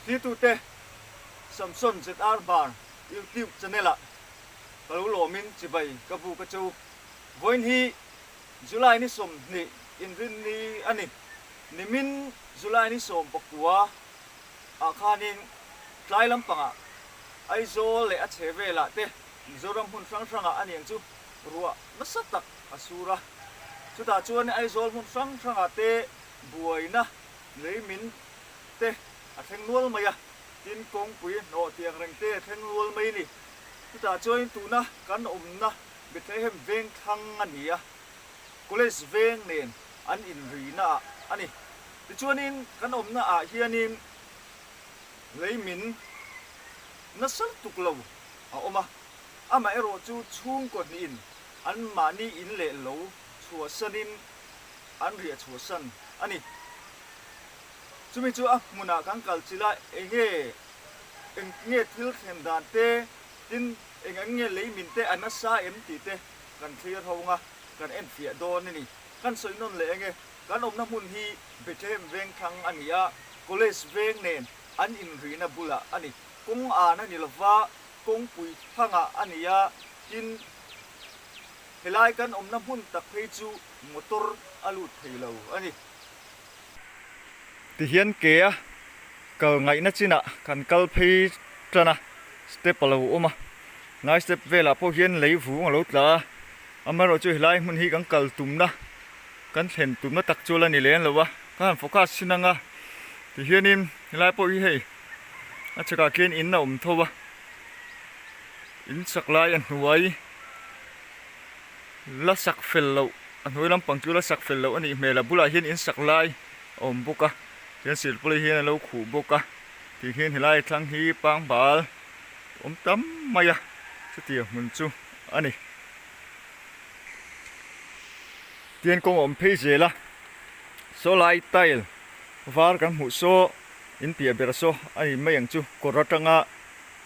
Thi tu te Samson ZR bar YouTube channel a kalu lomin chibai kabu kachu voin hi July ni som ni inrin ni ani nimin July ni som pakua akhanin tlai lampanga aizo le a cheve la te zoram hun sang sanga ani chu ruwa masatak asura chuta chuan aizo hun sang sanga te buaina leimin te a theng nual maya tin kong pui no tiang reng te theng nual mai ni chuta chuan tuna kan omna betlehem veng thang ania college veng nen an in rina ani ti chuanin kan omna a hianin leimin nasal tuklo a oma ama ero chu chung ko ni in an mani in le lo chua sanin an ria chua san ani chumi chu a muna kang kal chila enge thil khem dan te tin enge leimin te anasa em ti te kan clear honga kan en fia don ni kan soinon le enge kan omna mun hi bethem veng thang ania college veng nen an in rina bula ani kung ana nilwa kung pui thanga ania tin helai kan omna mun tak phei chu motor alu theilo ani ti hian ke a kal ngai na china kan kal phei trana step alo oma ngai step vela po hian lei vu ngalo tla amaro chu helai mun hi kan kal tumna kan thlen tumna tak chula ni len lowa kan focus sinanga ti hianin helai po hi hei a chaka ken in na thowa in saklai an huai la sak fello an hoi lampang chu la sak fello ani mela bula hian in saklai boka hian sil puli hian lo khu boka ti hian helai thlang hi pang bal tam maya chuti mun chu ani tien kong phei zela so lai tile var kan mu so in pia berso ai mayang chu koratanga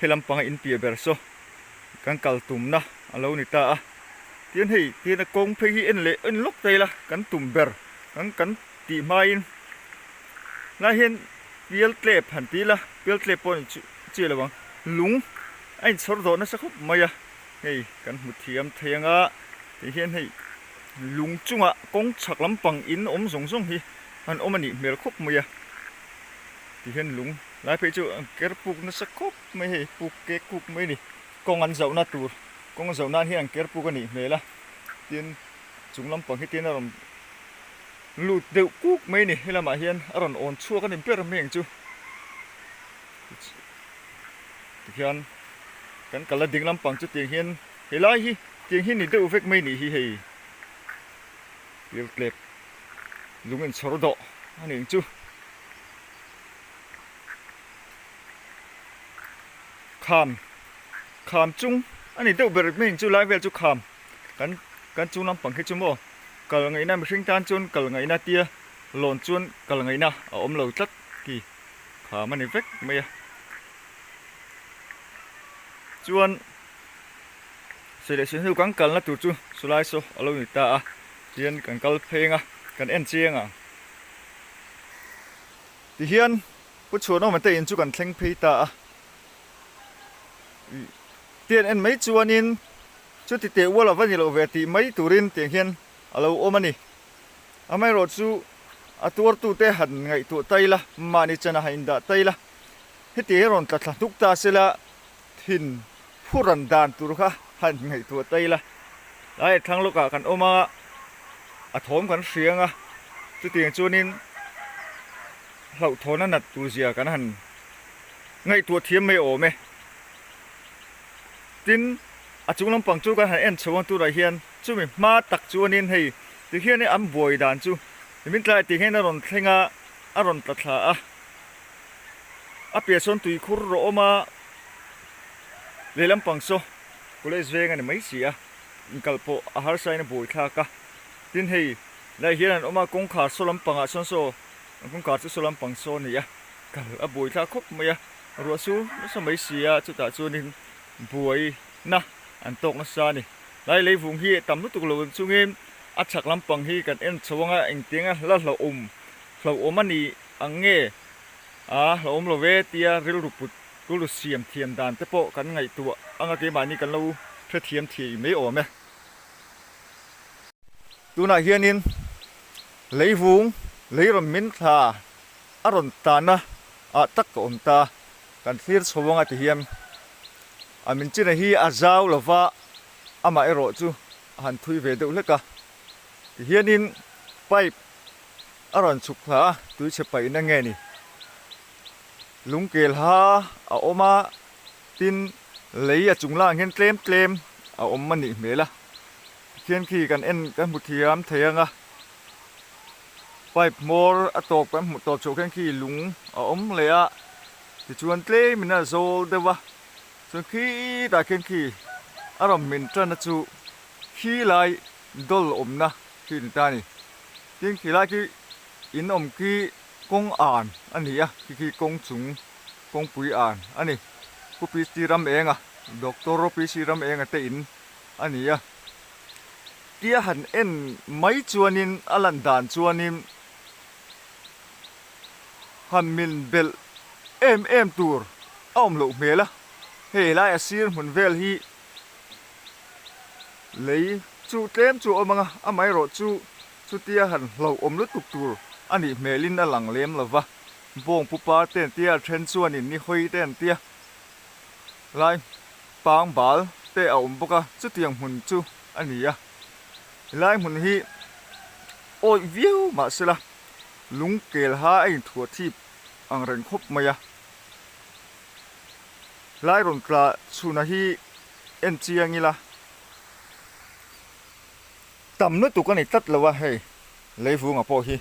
helampanga in pia berso kan kal tumna alo ni ta a tien hei tien kong phei hi en le en lok taila kan tum ber kan ti main la hian piel tlep han ti la piel tlep pon chi lawang lung ai sor do na sakhop maya hei kan mu thiam thenga ti hian hei lung chunga kong chak lampang in song song hi an omani mel khop maya ti hian lung lai phei chu ker puk na sakhop mai hei puk ke kuk mai ni kong an zau na tur kong zau na hian ker puk ani mela tin chung lampang hi tin arom lut deuh kuk mai ni helama hian aron on chua kan per meng chu ti hian kan kala ding lampang chu ti hian helai hi ti hian ni deuh vek mai ni hi hei piel klep lungen sordo ani chu kham chung ani deuh ber meng chu lai vel chu kham kan chu lampang hi chu mo kal ngai na mi hring tan chun kal ngai na tia lon chun kal ngai na lo tlat ki kham ani vek mai chuan selection hu kang kal na tu chu sulai so alo ni ta a hian kan kal phenga kan en chianga ti hian pu chuan ma te in chu kan thleng phei ta a tien en mai chuanin chu ti te wala vani lo ve ti mai turin te hian alo omani amai ro chu atur tu te han ngai tu taila mani chana hainda taila heti ron ta thuk ta sela thin phuran dan tur kha han ngai tu taila lai thang loka kan oma athom kan hrianga chu tiang chuanin hlau thona nat tu zia kan han ngai tu thiam mai ome tin achung lampang chu kan han en chawang tu ra hian chumi ma tak chuanin hei ti hian ni am boi dan chu min tlai ti hian aron thlenga aron tatla a pia son tui khur ro oma le lampang so college veng ani mai sia kalpo a har sai na boi thla ka tin hei lai hian an oma kong khar so lampanga son so kong khar chu so lampang so ni ya kal a boi thla khop maya ro su so mai sia chu ta chuanin buai na an tok na sa ni lai lei vung hi tam nu tuk lo chungin a chak lampang hi kan en chawanga eng tinga la hlo omani ange lo om lo ve tia ril ruput lu siam thiam dan te po kan ngai tu anga ke mani kan lo the thiam thi me o me tuna hianin leivung leiron min tha aron ta na a tak ko om ta kan thir chhawanga ti hiam amin china hi azau lova ama ero chu han thui ve deuh leka ti hianin pipe aron chuk tha tui che pai na nge ni lungkel ha a oma tin lei a chungla ngen tlem a om mani mela khian khi kan en kan muthiam theyanga pipe mor atok kan mutok chok khian khi lung a om le a ti chuan tle mina zol dewa chuan khi ta khian khi aram min tana chu khi lai dol omna khi ta ni tin khi lai ki in om ki kong an ani a ki kong chung kong pui an ani ku pi siram enga doctor ro pi siram enga te in ani a tia han en mai chuanin alan dan chuanin han min bel em tur om lo mela he lai asir mun vel hi lấy chu tlem chu omanga amai ro chu tia han lo om lu tuk tur ani melin a lang lem lova bong pupa ten tia then chuan in ni hoi ten tia lai pang bal te a om boka chu tiang hun chu ani a lai mun hi oi view ma sela lung kel ha ai thua thi ang ren khop maya lai ron tla chuna hi en chiangila tầm nó tụi con này tất là wa hey lấy vuông ở po hi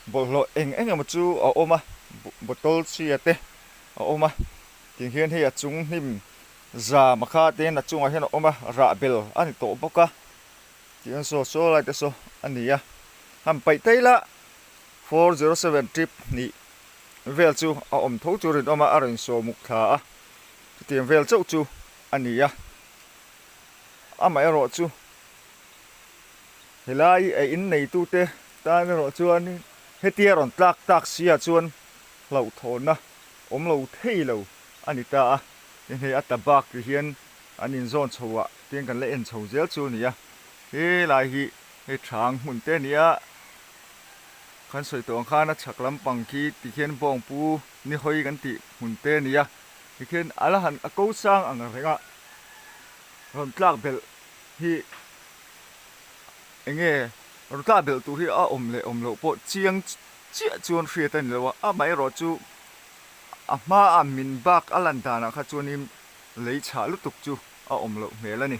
bộ lo eng mà chú ở ôm bộ tol chia te ở ôm tiếng hiền hay chúng nim già mà khá tên là chúng ở hiền ôm rạ bel anh tổ bốc ca tiếng so lại te so anh nhỉ ham bảy tây la 407 trip ni vel chú ở ôm thấu chú rồi ôm ở so mục thả tiếng vel châu chú anh nhỉ mày rồi chú hilai ai in nei tu te ta na ro chuan hetia ron tak sia chuan lo thona om lo thei lo ani ta he atabak hian anin zon chowa tiang kan le en chho zel chu nia he lai hi he thang mun te nia khan soi tong khana chaklam pangki ti hian bong pu ni hoi kan ti mun te nia ti hian alahan a ko sang ang renga ron tlak bel hi nghe rồi ta biểu tụi hi om lệ bộ chiang chia chuan phía tên là à mấy rồi chú mà min bak alan đàn khá chuan im lấy trả lúc tục chú om lệ mẹ là nè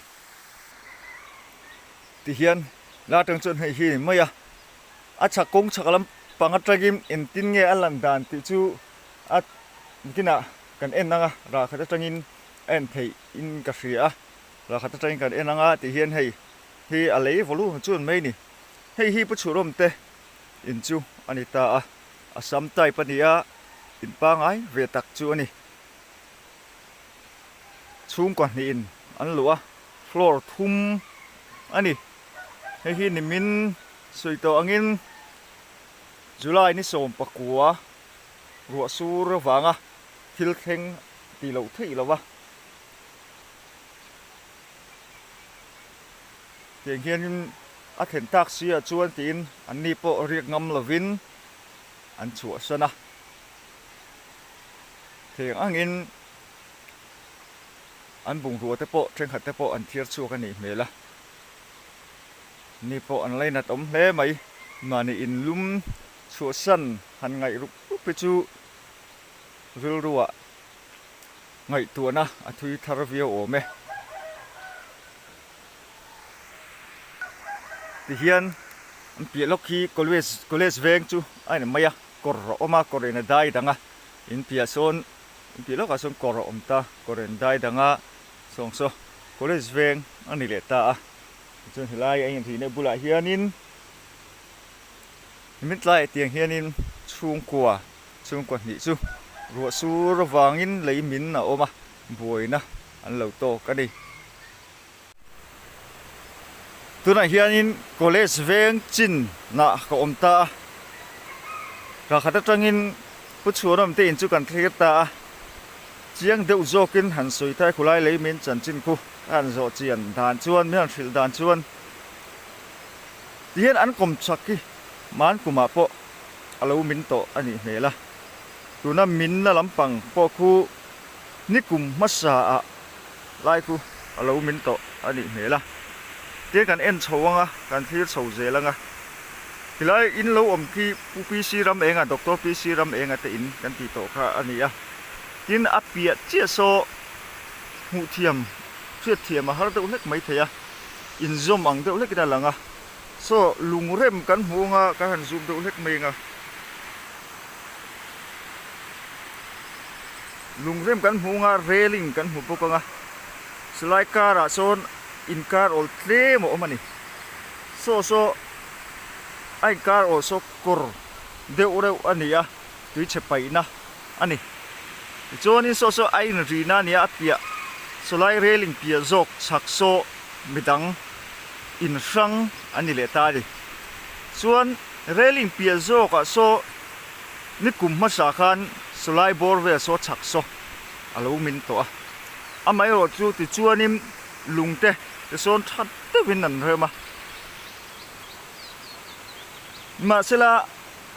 thì hiện là trong chuan hay hi mấy chắc công chắc lắm bằng cái game in tin nghe alan đàn thì chú cái nào cần en năng ra khá trong in en thấy in cà phê ra khá trong cần en năng thì hiện hay hi a lei volu chuan mai ni hei hi puchurom te in chu anita a sam tai pania in pangai ve tak chu ani chung kon ni in an lua floor thum ani hei hi ni min soito angin July ni som pakua ruwa sur wanga thil theng ti lo thei lawa tiếng hiền ở thành tác xia chuan tin anh ni po riêng ngâm là vin anh chúa sơn à tiếng anh in anh bùng rùa te po trên hạt te po anh thiệt chua cái này mẹ la ni po anh lấy nát ống lé mấy mà ni in lum chúa sơn hắn ngày rục rục chu vil rùa ngày tua na anh thui thar view ôm mẹ thì hiện anh biết lúc khi college veng chú anh mày cor oma corena dai danga in piason in pi lúc ason cor ta corena dai danga song so college veng anh lệ ta cho thì lai anh thì này bula hianin mít lại tiếng hianin chung qua nhị chú ruột su vangin lấy min na oma buổi na anh lâu to cái đi tu na hianin college veng chin na ka omta ra khata tangin ผู้ชวนมันเตอินจุกันเทียตาเจียงเดือดโจกินหันสวยไทยคุไลเลยมินจันจินคูหันโจเจียนด่านชวนไม่หันสิลด่านชวนเทียนอันกลมชักกี้มันกุมาโปอาลูมินโตอันนี้เมล่ะตัวนั้นมินน่ะลำปังโปคูนิกุมมัสสาอะไล่คูอาลูมินโตอันนี้เมล่ะเทียนกันเอ็นโชวงอ่ะกันที่โชว์เจลังอ่ะทีไรอินเราอมที่ผู้พิซีรำเองอ่ะด็อกเตอร์พิซีรำเองอ่ะแต่อินกันที่โตค่ะอันนี้อ่ะยินอัปเปียเจี๊ยโซหูเทียมเชื่อเทียมมาฮาร์ดเล็กไม่เทียอินzoomอังเด็กเล็กได้หลังอ่ะโซลุงเริ่มกันหัวงอ่ะกันzoomเด็กเล็กไม่อ่ะลุงเริ่มกันหัวงอ่ะเรลิงกันหัวพวกอ่ะสไลด์การ์โซนอินการ์โอลเทมอมันนี่โซไอการ์โอโซกอร์เดี๋ยวเราอันนี้อ่ะดูเฉไปนะอันนี้จวนนี้โซไอน์รีน่าเนี่ยเปียสไลด์เรลิงเปียจกชักโซมิดังอินซังอันนี้เลตาดิส่วนเรลิงเปียจกอ่ะโซนี่กลุ่มมาสาขันสไลด์บอร์เวโซชักโซอาลูมินตัวอาไม่รู้จู่ที่จวนนี้ลุงเตะโซนทัดเตวินนั่นเรื่องมาเสละ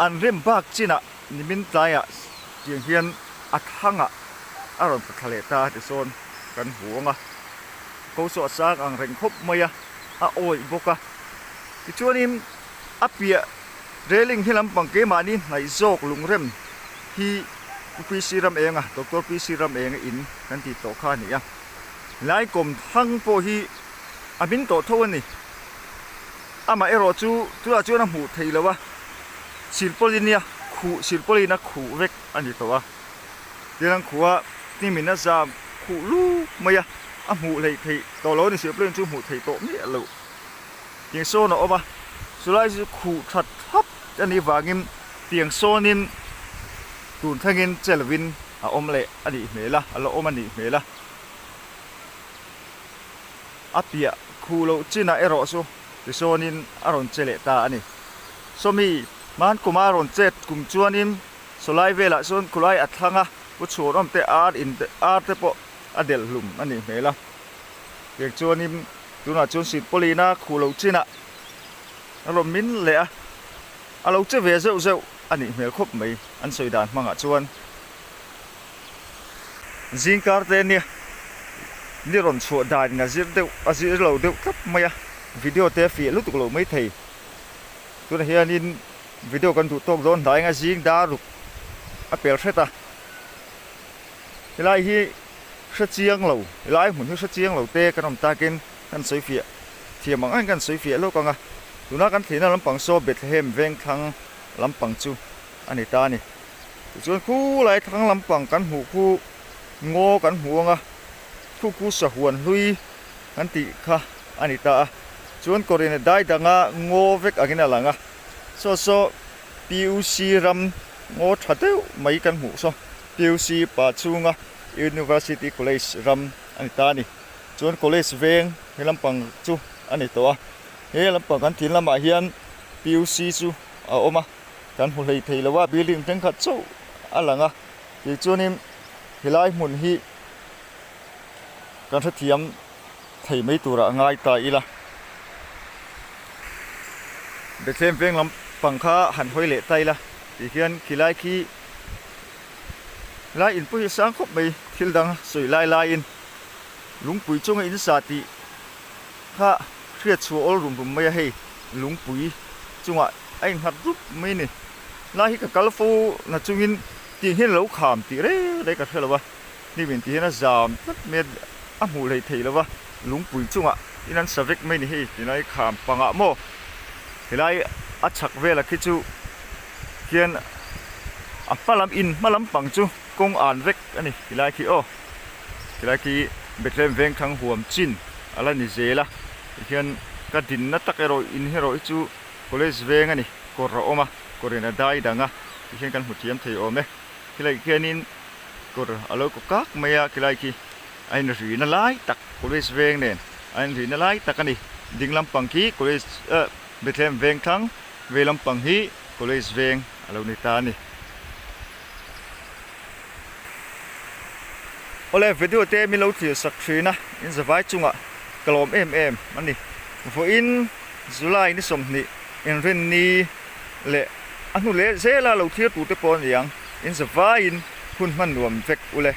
อันเริ่มบักจีน่ะนิมินตายอ่ะยังเฮียนอัดหังอ่ะอารมณ์ทะเลตาที่โซนกันหัวงอ่ะเขาสอดสร้างอังเร่งคบมาอ่ะโอ้ยบกอ่ะที่ช่วงนี้อัปเปียเรลิงที่ลำปังเกมานี่ในโจกลุงเริ่มที่พีซีรำเองอ่ะดรพีซีรำเองอินกันที่โตข้านี่อ่ะหลายกลุ่มทั้งโปฮีอาบินโตทวนนี่มาเอโรจูน้ำหูไทยแล้ววะศิลปลินีขู่ศิลปลินะขู่เวกอันนี้ตัวเดี๋ยวนั้นขู่ว่านี่มินน่าจะขู่ลูกไม่อะหูเลยไทยตัวเราเนี่ยศิลปลินจูหูไทยโตไม่เอาลูกยังโซนเอาปะสุดท้ายจะขู่ทัดทับอันนี้ว่างิมเตียงโซนิมตูนทั้งเงินเจลวินอมเละอันนี้เมล่ะเราอมอันนี้เมล่ะอาเปียขู่เราจีน่าเอโรโซที่โซนินอารอนเจเลตาอันนี้สมีมันกุมารอนเจ็ดกุมจวนิมสไลเวล่ะส่วนกุไลอัดทังอ่ะผู้ชวนเตอาร์อินอาร์เตปอเดลลุมอันนี้เมล่ะเด็กจวนิมดูน่าจวนสิปลีน่าขู่เราจีน่ะอารมณ์มินเละเราเจเวเซลอันนี้เมลครบไหมอันสวยดานมังอ่ะจวนจิงการ์เตเนี่ยนี่รอนชัวดานนะจิเดวอาจิเราเดวครับไม่อะวิดีโอเทฟีลุตุกเราไม่ไทยตัวนี้อันนี้วิดีโอกันถูกต้องโดนได้ไงจิงดารุกเปลี่ยนเสร็จอ่ะเวลาที่ชัดเจียงเราเวลาเหมือนที่ชัดเจียงเราเตะกันน้ำตากินกันสวยเฟียเทียมอันกันสวยเฟียลูกกันอ่ะตัวนั้นกันที่นั่นลำปังโซเบตเฮมเวงทางลำปังจูอันนี้ตานี่ส่วนคู่ไหลทางลำปังกันหูคู่งอกันหัวอ่ะคู่สะหวนลุยกันติค่ะอันนี้ตาส่วนคนเนี่ยได้ดังอ่ะงอเวกอันนี้หลังอ่ะโซพิวซีรำงอทัดเดียวไม่กันหูโซพิวซีปัจจุบันอ่ะ University College รำอันนี้ตานี่ส่วน College เวงให้ลำปังจูอันนี้ตัวเฮ้ลำปังกันถิ่นลำบากเฮียนพิวซีจูเอามากันหุ่นเลยทีแล้วว่าบิลลิ่งทั้งขัดจูอันหลังอ่ะอีกส่วนนี้เฮลัยหมุนฮีการทัดเทียมไทยไม่ตัวละง่ายตายละเด็กเซมเฟงลำปังค้าหันห้อยเละไตละอีกเพียนขี้ไล่ขี้ไล่อินปุยสังคบไม่ทิลดังสวยไล่อินลุงปุยจงอินสาติข้าเครียดชัวอลรุมผมไม่ให้ลุงปุยจงว่าไอ้หัดรุปไม่เนี่ยไล่กับกัลฟูน่ะจงอินตีเห็นเหลาขามตีเร่ได้กับเธอแล้ววะนี่เป็นตีเห็นน่ะจามนัดเม็ดอ่ะหูเลยทีแล้ววะลุงปุยจงอ่ะที่นั่นสวิกไม่เนี่ยให้ที่นั่นขามปังอ่ะโม่ที่ไรอัดฉักเวลาคิดจูเขียนมาลำอินมาลำปังจูกงอ่านเวกอันนี้ที่ไรคิดโอที่ไรคิดเบ็ดเล่มเวงทางหัวมจินอะไรนี่เจล่ะเขียนกระดินนัดตะเกโรอินเฮโรจูโคเลสเวงอันนี้กอร์โอมาก็เรียนได้ดังอ่ะเขียนกันหัวเทียมเทโอเมที่ไรเขียนนินก็อะไรก็กักไม่อะที่ไรคิดไอ้นี่นั่นไล่ตักโคเลสเวงเนี่ยไอ้นี่นั่นไล่ตักอันนี้ดิ่งลำปังคีโคเลสเบ็ดเล่มเวงทางเวลำปังฮีโคเลสเวงอะไรนี่ตานี่ ole video te mi lo thil sak thina in zawai chunga kalom em ani vo in July ni som ni in rin ni le anu le zela lo thir tu te pon yang in zawai in hun man nuam vek ule